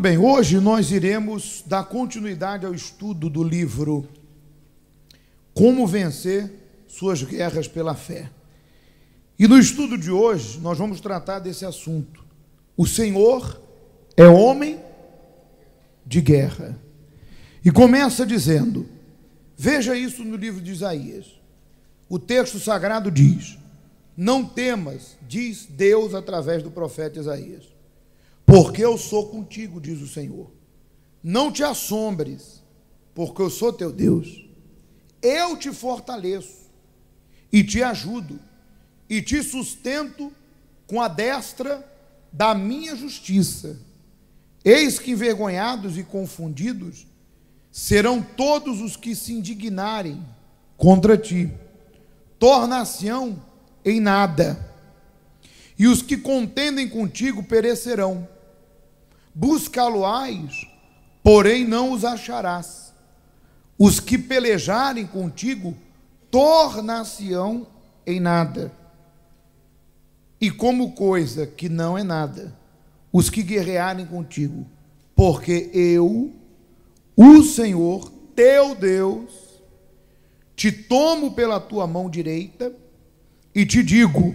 bem, hoje nós iremos dar continuidade ao estudo do livro Como Vencer Suas Guerras pela Fé. E no estudo de hoje nós vamos tratar desse assunto. O Senhor é homem de guerra. E começa dizendo, veja isso no livro de Isaías. O texto sagrado diz, não temas, diz Deus através do profeta Isaías, porque eu sou contigo, diz o Senhor. Não te assombres, porque eu sou teu Deus. Eu te fortaleço e te ajudo e te sustento com a destra da minha justiça. Eis que envergonhados e confundidos serão todos os que se indignarem contra ti. Tornar-se-ão em nada, e os que contendem contigo perecerão. Buscá-lo-ás, porém não os acharás. Os que pelejarem contigo tornar-se-ão em nada, e como coisa que não é nada, os que guerrearem contigo, porque eu, o Senhor, teu Deus, te tomo pela tua mão direita e te digo,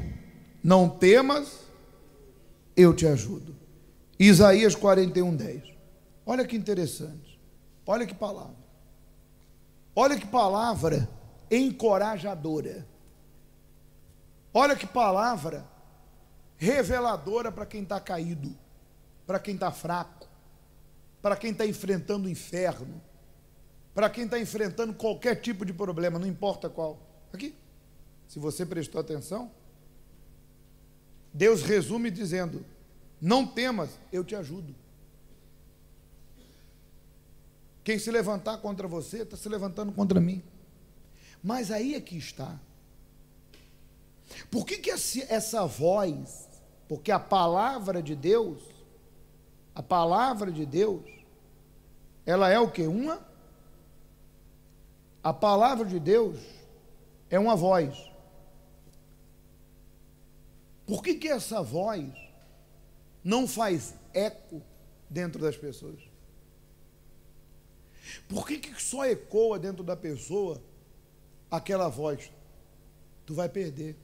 não temas, eu te ajudo. Isaías 41:10. Olha que interessante. Olha que palavra. Olha que palavra encorajadora. Olha que palavra reveladora para quem está caído, para quem está fraco, para quem está enfrentando o inferno, para quem está enfrentando qualquer tipo de problema, não importa qual. Aqui, se você prestou atenção, Deus resume dizendo, não temas, eu te ajudo. Quem se levantar contra você, está se levantando contra mim. Mas aí é que está. Por que essa voz? Porque a palavra de Deus, ela é o quê? A palavra de Deus é uma voz. Por que essa voz não faz eco dentro das pessoas? Por que só ecoa dentro da pessoa aquela voz? Tu vai perder.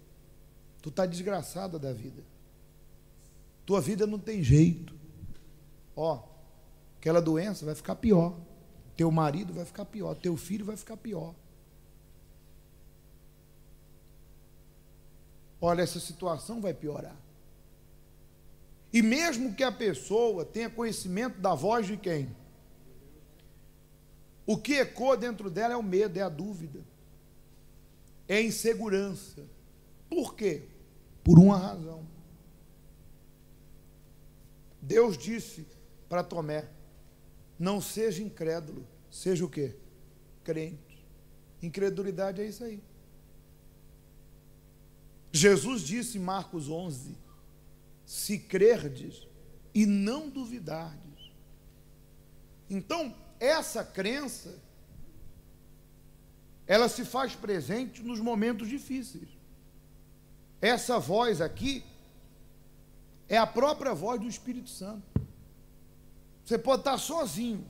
Tu está desgraçada da vida. Tua vida não tem jeito. Ó, aquela doença vai ficar pior. Teu marido vai ficar pior. Teu filho vai ficar pior. Olha, essa situação vai piorar. E mesmo que a pessoa tenha conhecimento da voz de quem? O que ecoa dentro dela é o medo, é a dúvida, é a insegurança. Por quê? Por uma razão. Deus disse para Tomé, não seja incrédulo, seja o quê? Crente. Incredulidade é isso aí. Jesus disse em Marcos 11, se crerdes e não duvidardes. Então, essa crença, ela se faz presente nos momentos difíceis. Essa voz aqui é a própria voz do Espírito Santo. Você pode estar sozinho.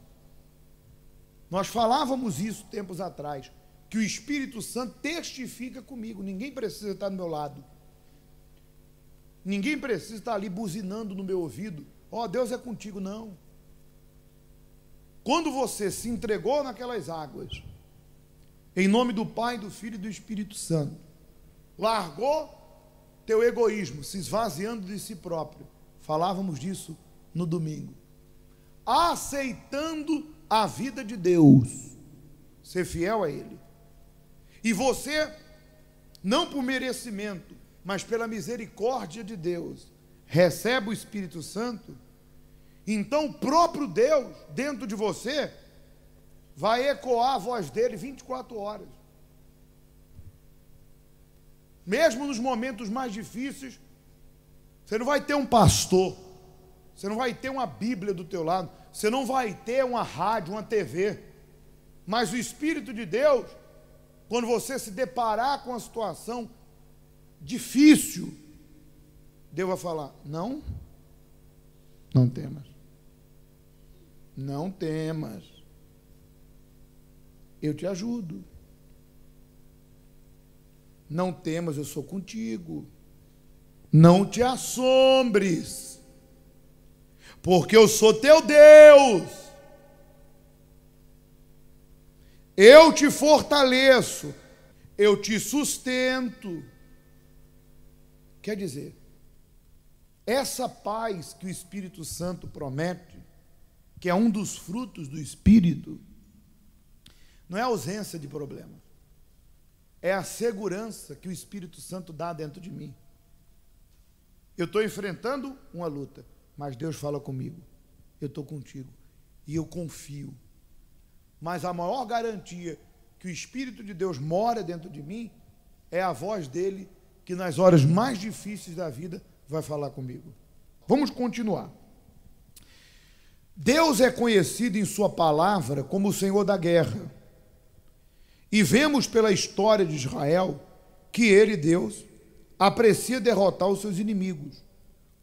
Nós falávamos isso tempos atrás, que o Espírito Santo testifica comigo. Ninguém precisa estar do meu lado. Ninguém precisa estar ali buzinando no meu ouvido. Ó, Deus é contigo. Não. Quando você se entregou naquelas águas, em nome do Pai, do Filho e do Espírito Santo, largou teu egoísmo, se esvaziando de si próprio. Falávamos disso no domingo. Aceitando a vida de Deus, ser fiel a Ele. E você, não por merecimento, mas pela misericórdia de Deus, recebe o Espírito Santo. Então o próprio Deus, dentro de você, vai ecoar a voz dele 24 horas. Mesmo nos momentos mais difíceis, você não vai ter um pastor, você não vai ter uma Bíblia do teu lado, você não vai ter uma rádio, uma TV, mas o Espírito de Deus, quando você se deparar com uma situação difícil, Deus vai falar, não temas. Não temas. Eu te ajudo. Não temas, eu sou contigo. Não te assombres, porque eu sou teu Deus. Eu te fortaleço, eu te sustento. Quer dizer, essa paz que o Espírito Santo promete, que é um dos frutos do Espírito, não é ausência de problema, é a segurança que o Espírito Santo dá dentro de mim. Eu estou enfrentando uma luta, mas Deus fala comigo, eu estou contigo, e eu confio. Mas a maior garantia que o Espírito de Deus mora dentro de mim é a voz dele, que nas horas mais difíceis da vida vai falar comigo. Vamos continuar. Deus é conhecido em sua palavra como o Senhor da guerra. E vemos pela história de Israel que ele, Deus, aprecia derrotar os seus inimigos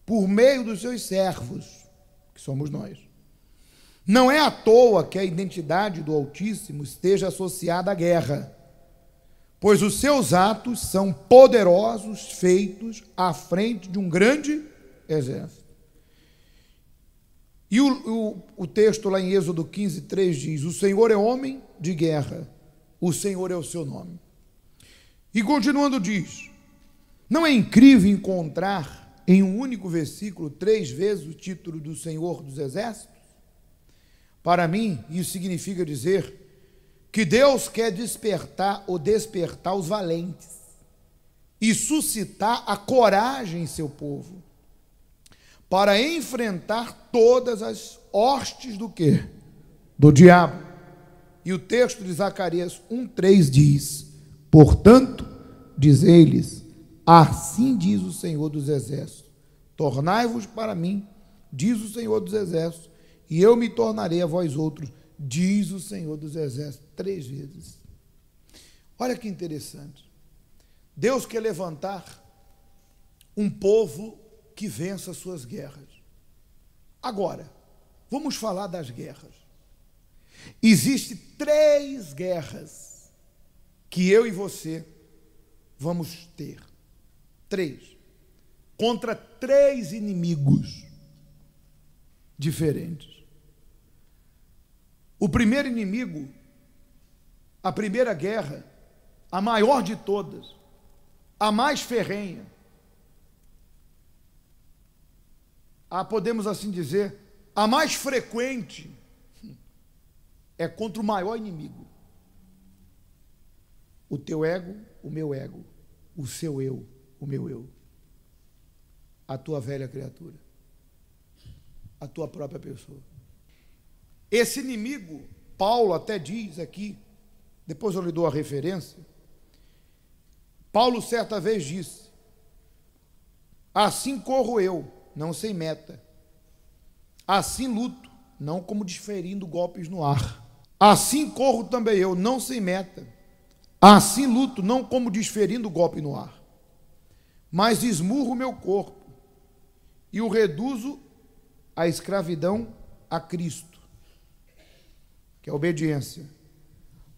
por meio dos seus servos, que somos nós. Não é à toa que a identidade do Altíssimo esteja associada à guerra, pois os seus atos são poderosos, feitos à frente de um grande exército. E o texto lá em Êxodo 15:3 diz: o Senhor é homem de guerra, o Senhor é o seu nome. E continuando diz: não é incrível encontrar em um único versículo 3 vezes o título do Senhor dos Exércitos? Para mim, isso significa dizer que Deus quer despertar os valentes e suscitar a coragem em seu povo para enfrentar todas as hostes do quê? Do diabo. E o texto de Zacarias 1:3 diz: portanto, dizei-lhes, assim diz o Senhor dos Exércitos, tornai-vos para mim, diz o Senhor dos Exércitos, e eu me tornarei a vós outros, diz o Senhor dos Exércitos, 3 vezes. Olha que interessante. Deus quer levantar um povo que vença suas guerras. Agora, vamos falar das guerras. Existem 3 guerras que eu e você vamos ter. 3. Contra 3 inimigos diferentes. O primeiro inimigo, a primeira guerra, a maior de todas, a mais ferrenha, podemos assim dizer, a mais frequente, é contra o maior inimigo. O teu ego, o meu ego, o seu eu, o meu eu, a tua velha criatura, a tua própria pessoa. Esse inimigo, Paulo até diz aqui, depois eu lhe dou a referência, Paulo certa vez disse: assim corro eu, não sem meta, assim luto, não como desferindo golpes no ar, assim corro também eu, não sem meta, assim luto, não como desferindo golpe no ar, mas esmurro o meu corpo e o reduzo à escravidão a Cristo, que é a obediência,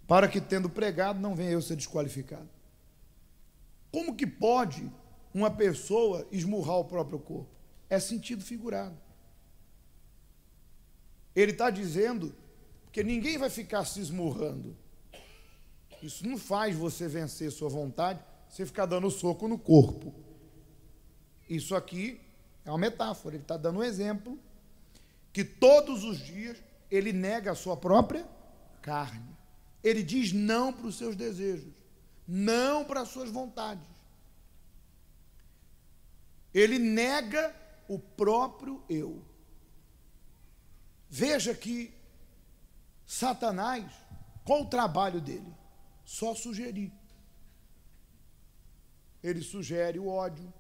para que, tendo pregado, não venha eu ser desqualificado. Como que pode uma pessoa esmurrar o próprio corpo? É sentido figurado. Ele está dizendo que ninguém vai ficar se esmurrando. Isso não faz você vencer sua vontade, você ficar dando soco no corpo. Isso aqui é uma metáfora, ele está dando um exemplo, que todos os dias ele nega a sua própria carne. Ele diz não para os seus desejos, não para as suas vontades. Ele nega o próprio eu. Veja que Satanás, qual o trabalho dele? Só sugerir. Ele sugere o ódio,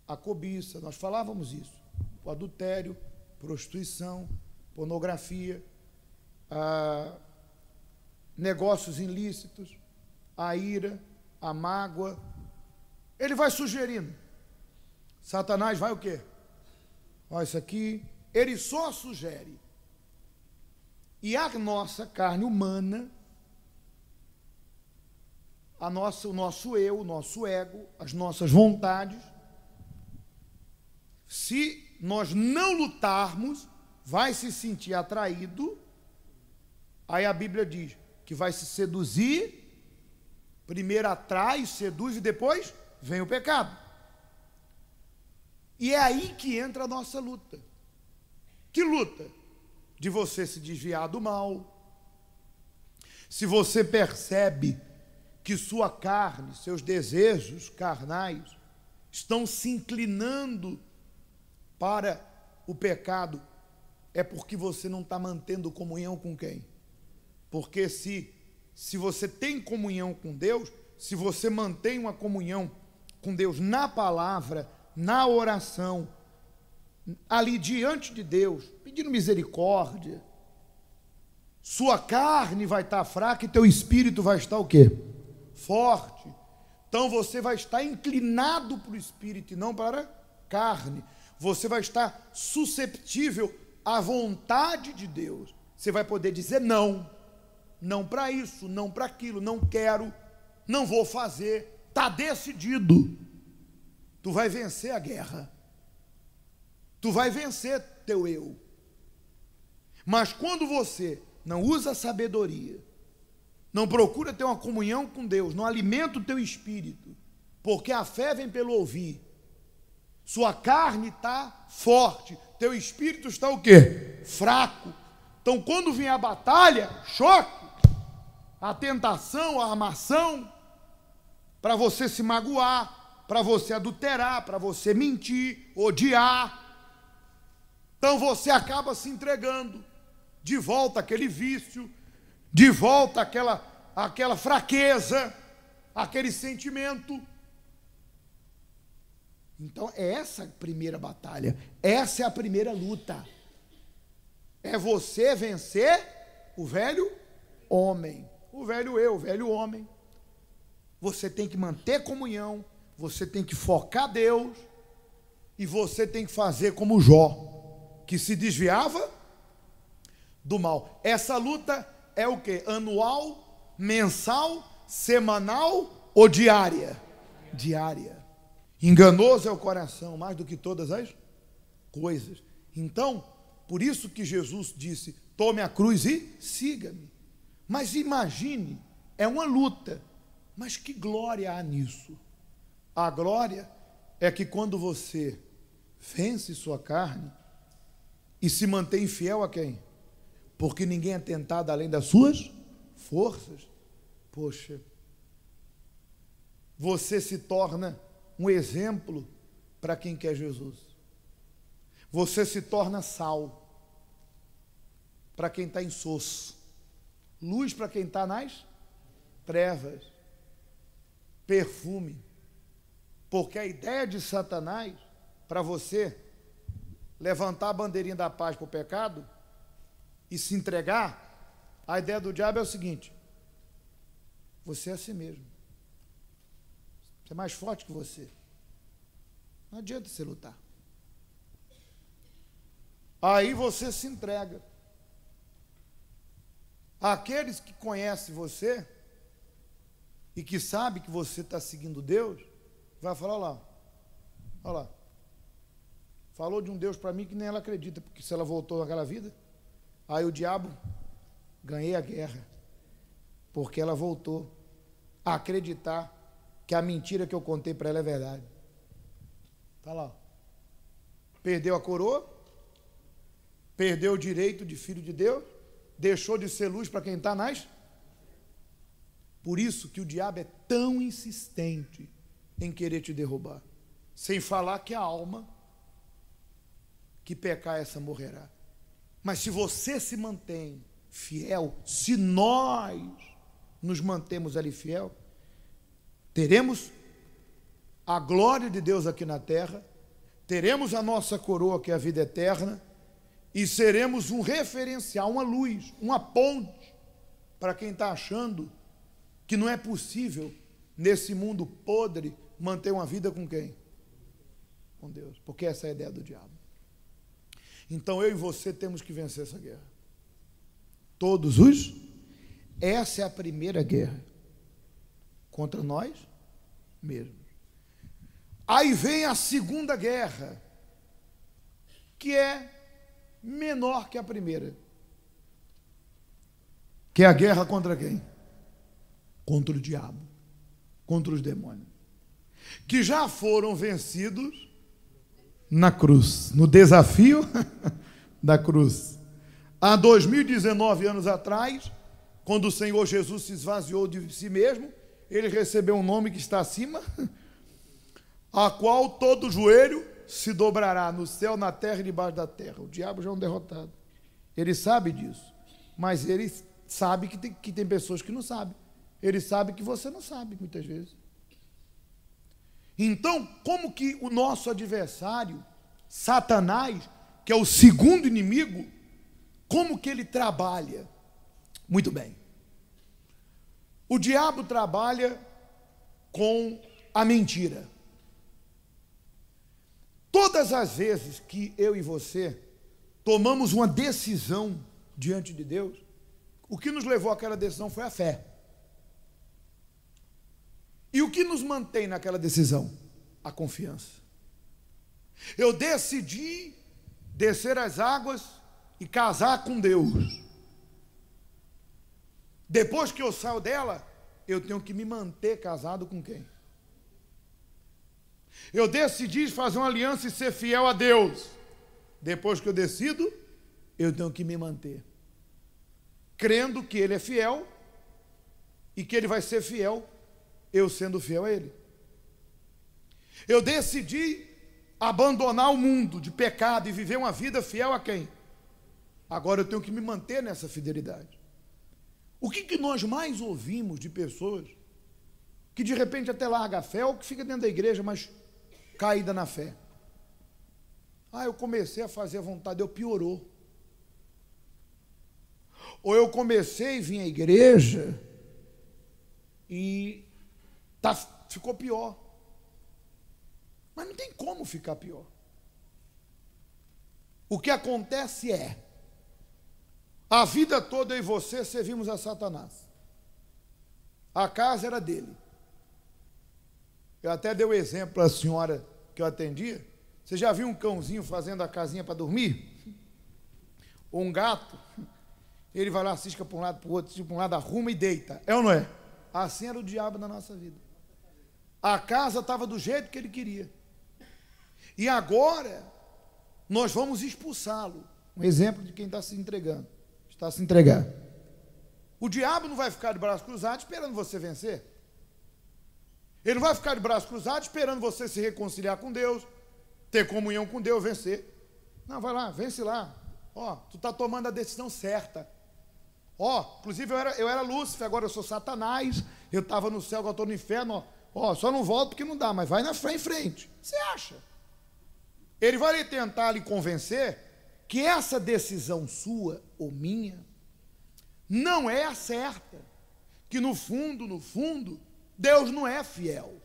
a cobiça, nós falávamos isso, o adultério, prostituição, pornografia, negócios ilícitos, a ira, a mágoa. Ele vai sugerindo. Satanás vai o quê? Ó, isso aqui, ele só sugere. E a nossa carne humana, o nosso eu, o nosso ego, as nossas vontades, se nós não lutarmos, vai se sentir atraído. Aí a Bíblia diz que vai se seduzir, primeiro atrai, seduz e depois vem o pecado. E é aí que entra a nossa luta. Que luta? De você se desviar do mal. Se você percebe que sua carne, seus desejos carnais estão se inclinando para o pecado, é porque você não está mantendo comunhão com quem? Porque se você tem comunhão com Deus, se você mantém uma comunhão com Deus na palavra, na oração, ali diante de Deus, pedindo misericórdia, sua carne vai estar fraca e teu espírito vai estar o quê? Forte. Então você vai estar inclinado para o espírito e não para a carne. Você vai estar susceptível à vontade de Deus. Você vai poder dizer não. Não para isso, não para aquilo, não quero, não vou fazer. Está decidido. Tu vai vencer a guerra. Tu vai vencer teu eu. Mas quando você não usa a sabedoria, não procura ter uma comunhão com Deus, não alimenta o teu espírito, porque a fé vem pelo ouvir, sua carne está forte, teu espírito está o quê? Fraco. Então quando vem a batalha, choque, a tentação, a armação, para você se magoar, para você adulterar, para você mentir, odiar, então você acaba se entregando de volta àquele vício, de volta àquela fraqueza, aquele sentimento. Então é essa a primeira batalha, essa é a primeira luta. É você vencer o velho homem, o velho eu, o velho homem. Você tem que manter comunhão, você tem que focar Deus, e você tem que fazer como Jó, que se desviava do mal. Essa luta é o quê? Anual, mensal, semanal ou diária? Diária. Enganoso é o coração, mais do que todas as coisas. Então, por isso que Jesus disse, tome a cruz e siga-me. Mas imagine, é uma luta, mas que glória há nisso? A glória é que quando você vence sua carne e se mantém fiel a quem? Porque ninguém é tentado além das suas forças. Poxa, você se torna um exemplo para quem quer Jesus. Você se torna sal para quem está insosso, luz para quem está nas trevas, perfume. Porque a ideia de Satanás, para você levantar a bandeirinha da paz para o pecado e se entregar, a ideia do diabo é o seguinte: você é assim mesmo. Você é mais forte que você. Não adianta você lutar. Aí você se entrega. Aqueles que conhecem você e que sabem que você está seguindo Deus, vai falar, olha lá, falou de um Deus para mim que nem ela acredita, porque se ela voltou naquela vida, aí o diabo, ganhei a guerra, porque ela voltou a acreditar que a mentira que eu contei para ela é verdade. Está lá. Perdeu a coroa, perdeu o direito de filho de Deus, deixou de ser luz para quem está nas. Por isso que o diabo é tão insistente em querer te derrubar. Sem falar que a alma que pecar, essa morrerá. Mas se você se mantém fiel, se nós nos mantemos ali fiel, teremos a glória de Deus aqui na terra, teremos a nossa coroa, que é a vida eterna, e seremos um referencial, uma luz, uma ponte para quem está achando que não é possível, nesse mundo podre, manter uma vida com quem? Com Deus, porque essa é a ideia do diabo. Então eu e você temos que vencer essa guerra. todos os. Essa é a primeira guerra contra nós mesmos. Aí vem a segunda guerra, que é menor que a primeira, que é a guerra contra quem? Contra o diabo, contra os demônios, que já foram vencidos na cruz, no desafio da cruz. Há 2019 anos atrás, quando o Senhor Jesus se esvaziou de si mesmo, ele recebeu um nome que está acima, a qual todo joelho se dobrará no céu, na terra e debaixo da terra. O diabo já é um derrotado. Ele sabe disso, mas ele sabe que tem pessoas que não sabem. Ele sabe que você não sabe, muitas vezes. Então, como que o nosso adversário, Satanás, que é o segundo inimigo, como que ele trabalha? Muito bem. O diabo trabalha com a mentira. Todas as vezes que eu e você tomamos uma decisão diante de Deus, o que nos levou àquela decisão foi a fé. E o que nos mantém naquela decisão? A confiança. Eu decidi descer as águas e casar com Deus. Depois que eu saio dela, eu tenho que me manter casado com quem? Eu decidi fazer uma aliança e ser fiel a Deus. Depois que eu decido, eu tenho que me manter, crendo que Ele é fiel e que Ele vai ser fiel, eu sendo fiel a Ele. Eu decidi abandonar o mundo de pecado e viver uma vida fiel a quem? Agora eu tenho que me manter nessa fidelidade. O que nós mais ouvimos de pessoas que de repente até larga a fé ou que fica dentro da igreja, mas caída na fé? Eu comecei a fazer a vontade, eu piorou. Ou eu comecei a vir à igreja e ficou pior. Mas não tem como ficar pior. O que acontece é, a vida toda eu e você servimos a Satanás. A casa era dele. Eu até dei o exemplo para a senhora que eu atendia. Você já viu um cãozinho fazendo a casinha para dormir? Ou um gato? Ele vai lá, cisca para um lado, para o outro, cisca para um lado, arruma e deita. É ou não é? Assim era o diabo na nossa vida. A casa estava do jeito que ele queria. E agora, nós vamos expulsá-lo. Um exemplo de quem está se entregando. Está se entregando. O diabo não vai ficar de braços cruzados esperando você vencer. Ele não vai ficar de braços cruzados esperando você se reconciliar com Deus, ter comunhão com Deus, vencer. Não, vai lá, vence lá. Tu está tomando a decisão certa. Inclusive eu era Lúcifer, agora eu sou Satanás. Eu estava no céu, agora estou no inferno. Só não volto porque não dá, mas vai na frente, em frente. Você acha? Ele vai tentar lhe convencer que essa decisão sua ou minha não é a certa. Que no fundo, Deus não é fiel.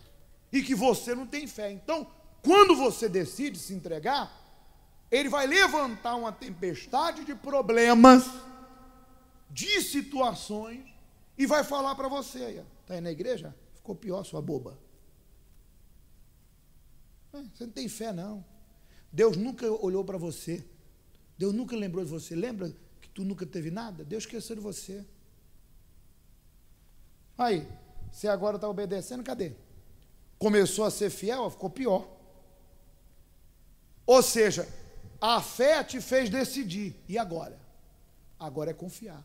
E que você não tem fé. Então, quando você decide se entregar, Ele vai levantar uma tempestade de problemas, de situações, e vai falar para você: está aí na igreja? Ficou pior, sua boba. Você não tem fé, não. Deus nunca olhou para você. Deus nunca lembrou de você. Lembra que tu nunca teve nada? Deus esqueceu de você. Aí, você agora está obedecendo, cadê? Começou a ser fiel, ficou pior. Ou seja, a fé te fez decidir. E agora? Agora é confiar.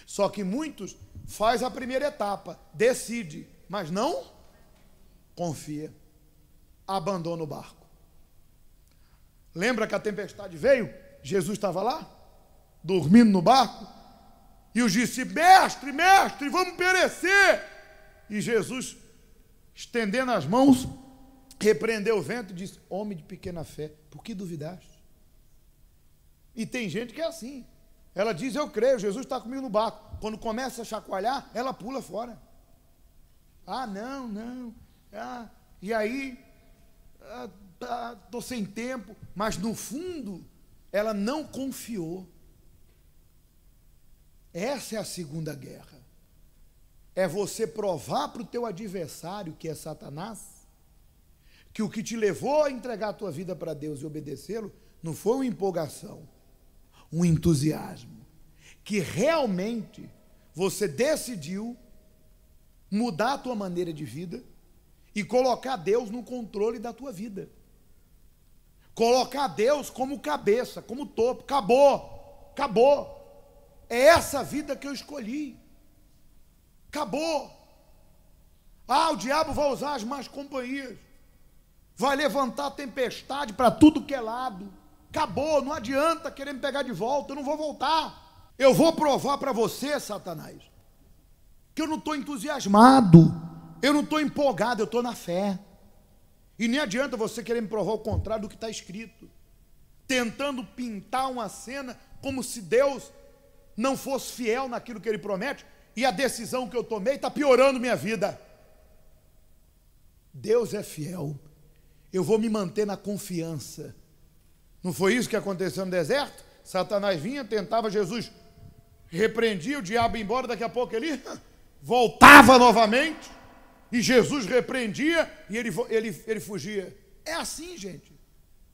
Só que muitos faz a primeira etapa, decide, mas não confia. Abandona o barco. Lembra que a tempestade veio? Jesus estava lá, dormindo no barco, e os discípulos: mestre, vamos perecer. E Jesus, estendendo as mãos, repreendeu o vento e disse: homem de pequena fé, por que duvidaste? E tem gente que é assim. Ela diz: eu creio, Jesus está comigo no barco. Quando começa a chacoalhar, ela pula fora. Não. E aí, estou sem tempo. Mas no fundo, ela não confiou. Essa é a segunda guerra. É você provar para o teu adversário, que é Satanás, que o que te levou a entregar a tua vida para Deus e obedecê-lo não foi uma empolgação, um entusiasmo, que realmente você decidiu mudar a tua maneira de vida e colocar Deus no controle da tua vida. Colocar Deus como cabeça, como topo. Acabou, acabou. É essa vida que eu escolhi. Acabou. O diabo vai usar as más companhias. Vai levantar tempestade para tudo que é lado. Acabou, não adianta querer me pegar de volta, eu não vou voltar. Eu vou provar para você, Satanás, que eu não estou entusiasmado, eu não estou empolgado, eu estou na fé. E nem adianta você querer me provar o contrário do que está escrito, tentando pintar uma cena como se Deus não fosse fiel naquilo que Ele promete, e a decisão que eu tomei está piorando minha vida. Deus é fiel, eu vou me manter na confiança. Não foi isso que aconteceu no deserto? Satanás vinha, tentava Jesus, repreendia, o diabo ia embora, daqui a pouco ele voltava novamente, e Jesus repreendia, e ele fugia. É assim, gente.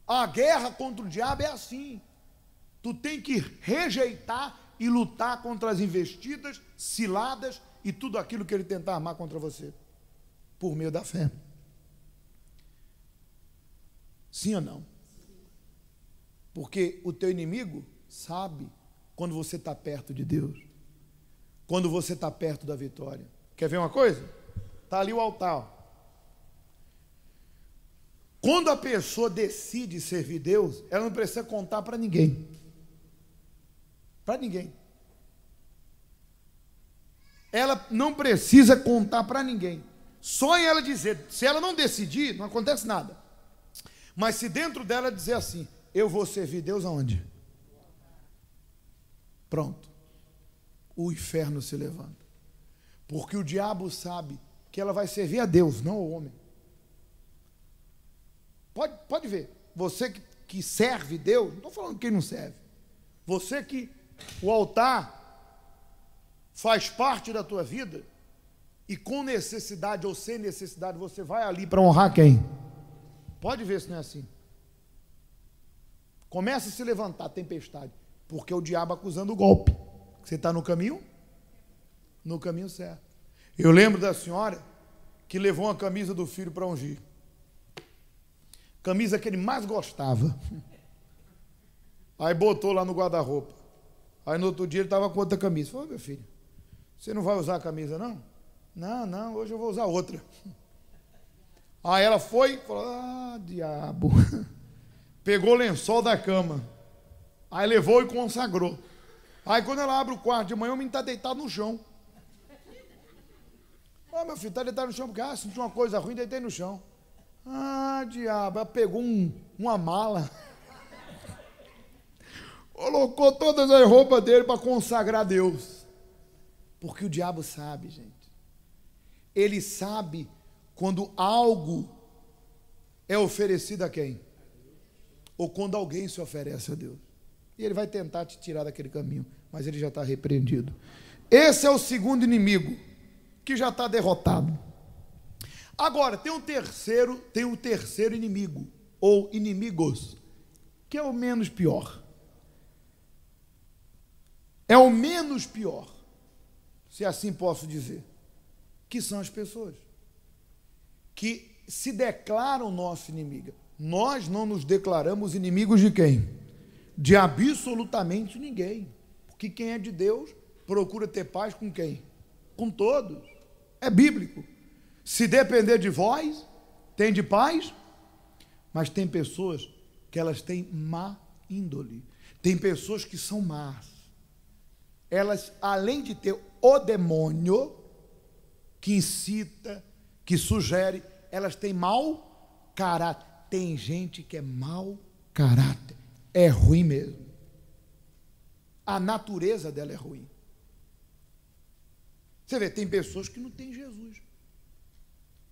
A guerra contra o diabo é assim. Tu tem que rejeitar e lutar contra as investidas, ciladas e tudo aquilo que ele tentar armar contra você, por meio da fé. Sim ou não? Porque o teu inimigo sabe quando você está perto de Deus, quando você está perto da vitória. Quer ver uma coisa? Está ali o altar. Quando a pessoa decide servir Deus, ela não precisa contar para ninguém. Para ninguém. Ela não precisa contar para ninguém. Só em ela dizer, se ela não decidir, não acontece nada. Mas se dentro dela dizer assim, eu vou servir Deus aonde? Pronto. O inferno se levanta. Porque o diabo sabe que ela vai servir a Deus, não ao homem. Pode ver. Você que serve Deus, não estou falando quem não serve. Você que o altar faz parte da tua vida, e com necessidade ou sem necessidade, você vai ali para honrar quem? Pode ver se não é assim. Começa a se levantar a tempestade, porque é o diabo acusando o golpe. Você está no caminho? No caminho certo. Eu lembro da senhora que levou uma camisa do filho para ungir. Camisa que ele mais gostava. Aí botou lá no guarda-roupa. Aí no outro dia ele estava com outra camisa. Falou, meu filho, você não vai usar a camisa não? Não, hoje eu vou usar outra. Aí ela foi e falou, diabo. Pegou o lençol da cama. Aí levou e consagrou. Aí quando ela abre o quarto de manhã, o menino está deitado no chão. Meu filho, está deitado no chão porque sentiu uma coisa ruim, deitei no chão. Diabo, ela pegou uma mala, colocou todas as roupas dele para consagrar a Deus. Porque o diabo sabe, gente. Ele sabe quando algo é oferecido a quem? Ou quando alguém se oferece a Deus. E ele vai tentar te tirar daquele caminho, mas ele já está repreendido. Esse é o segundo inimigo, que já está derrotado. Agora, tem um terceiro inimigo, ou inimigos, que é o menos pior. É o menos pior, se assim posso dizer, que são as pessoas que se declaram nosso inimigo. Nós não nos declaramos inimigos de quem? De absolutamente ninguém. Porque quem é de Deus procura ter paz com quem? Com todos. É bíblico. Se depender de vós, tem de paz, mas tem pessoas que elas têm má índole. Tem pessoas que são más. Elas, além de ter o demônio que incita, que sugere, elas têm mau caráter. Tem gente que é mau caráter. É ruim mesmo. A natureza dela é ruim. Você vê, tem pessoas que não têm Jesus.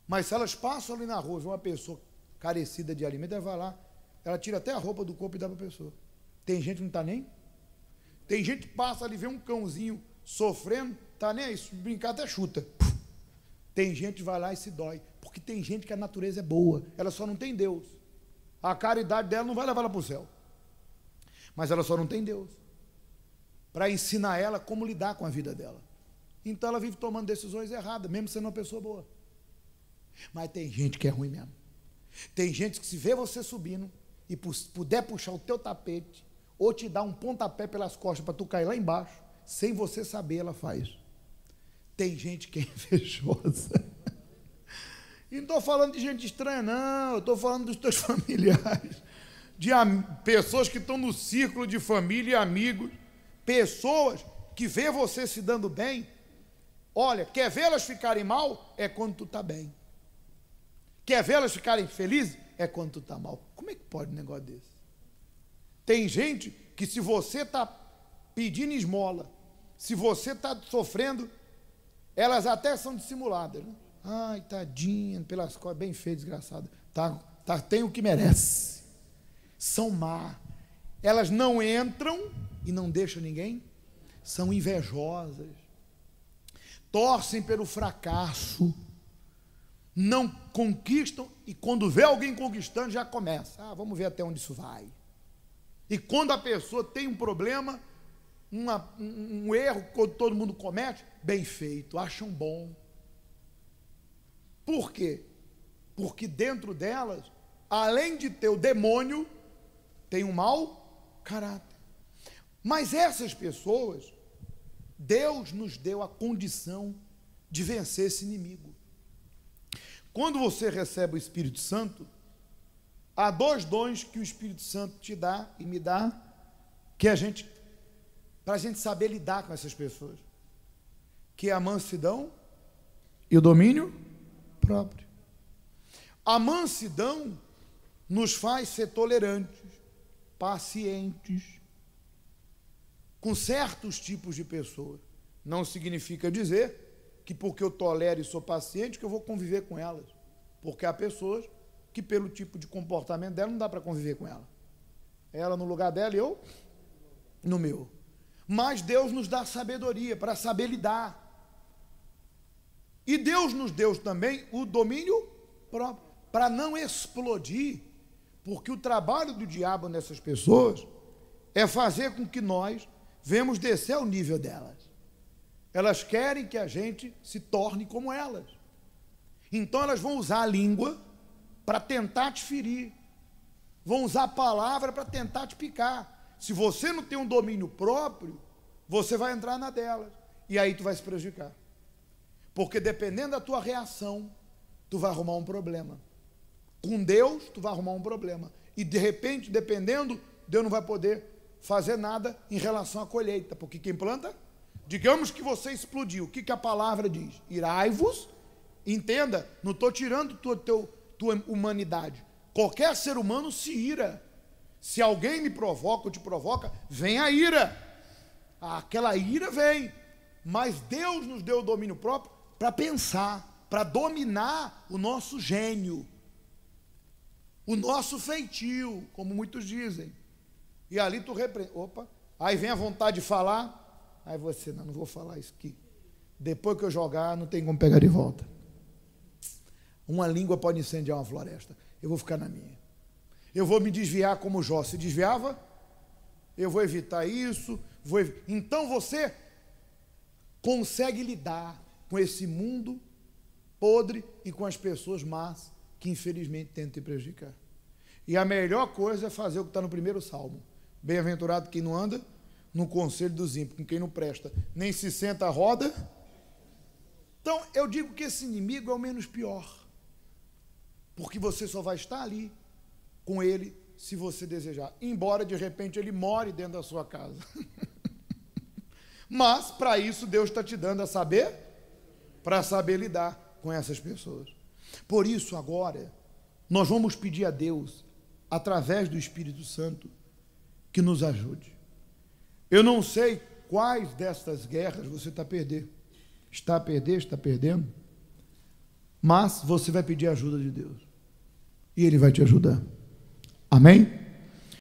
Mas se elas passam ali na rua, vê uma pessoa carecida de alimento, ela vai lá, ela tira até a roupa do corpo e dá para a pessoa. Tem gente que não está nem. Tem gente que passa ali, vê um cãozinho sofrendo, tá nem aí, se brincar até chuta. Tem gente que vai lá e se dói, porque tem gente que a natureza é boa, ela só não tem Deus. A caridade dela não vai levar ela para o céu, mas ela só não tem Deus para ensinar ela como lidar com a vida dela. Então ela vive tomando decisões erradas, mesmo sendo uma pessoa boa. Mas tem gente que é ruim mesmo. Tem gente que, se vê você subindo e puder puxar o teu tapete ou te dar um pontapé pelas costas para tu cair lá embaixo, sem você saber, ela faz. Tem gente que é invejosa. E não estou falando de gente estranha, não. Eu estou falando dos teus familiares, de pessoas que estão no círculo de família e amigos, pessoas que vê você se dando bem. Olha, quer vê-las ficarem mal? É quando tu está bem. Quer vê-las ficarem felizes? É quando tu está mal. Como é que pode um negócio desse? Tem gente que, se você está pedindo esmola, se você está sofrendo, elas até são dissimuladas, né? Ai, tadinha, pelas costas, bem feio, desgraçada. Tem o que merece. São má. Elas não entram e não deixam ninguém. São invejosas. Torcem pelo fracasso. Não conquistam, e quando vê alguém conquistando, já começa. Vamos ver até onde isso vai. E quando a pessoa tem um problema, um erro que todo mundo comete, bem feito, acham bom. Por quê? Porque dentro delas, além de ter o demônio, tem um mau caráter. Mas essas pessoas, Deus nos deu a condição de vencer esse inimigo. Quando você recebe o Espírito Santo, há 2 dons que o Espírito Santo te dá e me dá, que para a gente saber lidar com essas pessoas, que é a mansidão e o domínio próprio. A mansidão nos faz ser tolerantes, pacientes com certos tipos de pessoas. Não significa dizer que porque eu tolero e sou paciente, que eu vou conviver com elas. Porque há pessoas que, pelo tipo de comportamento dela, não dá para conviver com ela. Ela no lugar dela e eu no meu. Mas Deus nos dá sabedoria para saber lidar. E Deus nos deu também o domínio próprio, para não explodir, porque o trabalho do diabo nessas pessoas é fazer com que nós venhamos descer ao nível delas. Elas querem que a gente se torne como elas. Então elas vão usar a língua para tentar te ferir. Vão usar a palavra para tentar te picar. Se você não tem um domínio próprio, você vai entrar na delas. E aí tu vai se prejudicar. Porque dependendo da tua reação, tu vai arrumar um problema. Com Deus, tu vai arrumar um problema. E de repente, dependendo, Deus não vai poder fazer nada em relação à colheita. Porque quem planta... Digamos que você explodiu. O que a palavra diz? Irai-vos. Entenda, não estou tirando tua humanidade. Qualquer ser humano se ira. Se alguém me provoca ou te provoca, vem a ira. Aquela ira vem. Mas Deus nos deu o domínio próprio para pensar, para dominar o nosso gênio, o nosso feitio, como muitos dizem. E ali tu repreende. Opa, aí vem a vontade de falar. Aí você, não vou falar isso aqui. Depois que eu jogar, não tem como pegar de volta. Uma língua pode incendiar uma floresta. Eu vou ficar na minha. Eu vou me desviar como Jó se desviava. Eu vou evitar isso. Então você consegue lidar com esse mundo podre e com as pessoas más que infelizmente tentam te prejudicar. E a melhor coisa é fazer o que está no primeiro salmo. Bem-aventurado quem não anda no conselho dos ímpios, com quem não presta, nem se senta à roda. Então, eu digo que esse inimigo é o menos pior, porque você só vai estar ali com ele se você desejar, embora de repente ele more dentro da sua casa. Mas, para isso, Deus está te dando a saber, para saber lidar com essas pessoas. Por isso, agora, nós vamos pedir a Deus, através do Espírito Santo, que nos ajude. Eu não sei quais destas guerras você está a perder. Está a perder, está perdendo. Mas você vai pedir a ajuda de Deus. E Ele vai te ajudar. Amém?